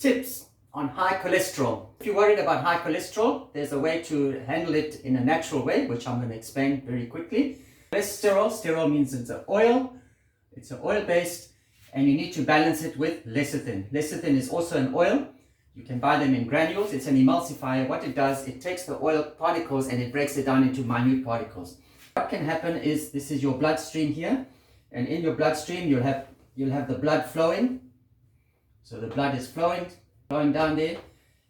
Tips on high cholesterol. If you're worried about high cholesterol, there's a way to handle it in a natural way, which I'm going to explain very quickly. Sterol means it's an oil. It's an oil based, and you need to balance it with lecithin. Lecithin is also an oil. You can buy them in granules. It's an emulsifier. What it does, it takes the oil particles and it breaks it down into minute particles. What can happen is, this is your bloodstream here, and in your bloodstream you'll have the blood flowing. So the blood is flowing down there.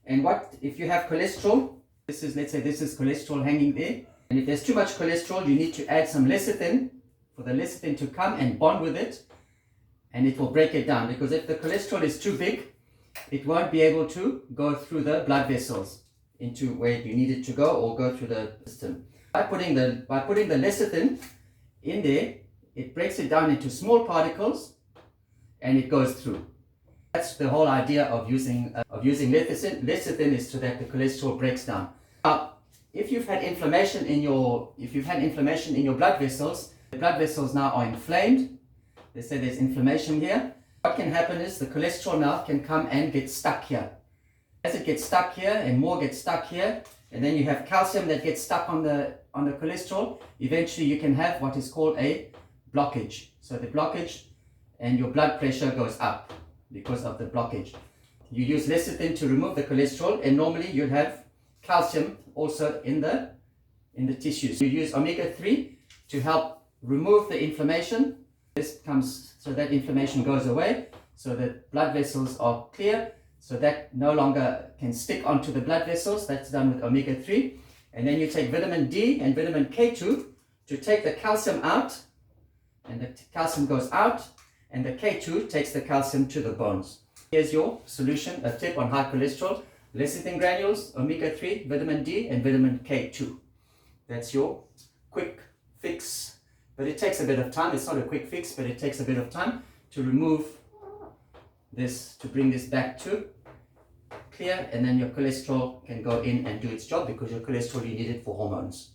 And what if you have cholesterol? Let's say this is cholesterol hanging there. And if there's too much cholesterol, you need to add some lecithin for the lecithin to come and bond with it, and it will break it down. Because if the cholesterol is too big, it won't be able to go through the blood vessels into where you need it to go, or go through the system. By putting the lecithin in there, it breaks it down into small particles and it goes through. That's the whole idea of using lecithin. Lecithin is so that the cholesterol breaks down. Now, if you've had inflammation in your blood vessels, the blood vessels now are inflamed. They say there's inflammation here. What can happen is the cholesterol now can come and get stuck here. As it gets stuck here and more gets stuck here, and then you have calcium that gets stuck on the cholesterol, eventually you can have what is called a blockage. So the blockage, and your blood pressure goes up because of the blockage. You use lecithin to remove the cholesterol, and normally you'd have calcium also in the tissues. You use omega-3 to help remove the inflammation. This comes so that inflammation goes away, so that blood vessels are clear, so that no longer can stick onto the blood vessels. That's done with omega-3. And then you take vitamin D and vitamin K2 to take the calcium out, and the calcium goes out, and the K2 takes the calcium to the bones. Here's your solution, a tip on high cholesterol: lecithin granules, omega-3, vitamin D, and vitamin K2. That's your quick fix. But it takes a bit of time. It's not a quick fix, but it takes a bit of time to remove this, to bring this back to clear, and then your cholesterol can go in and do its job, because your cholesterol, you need it for hormones.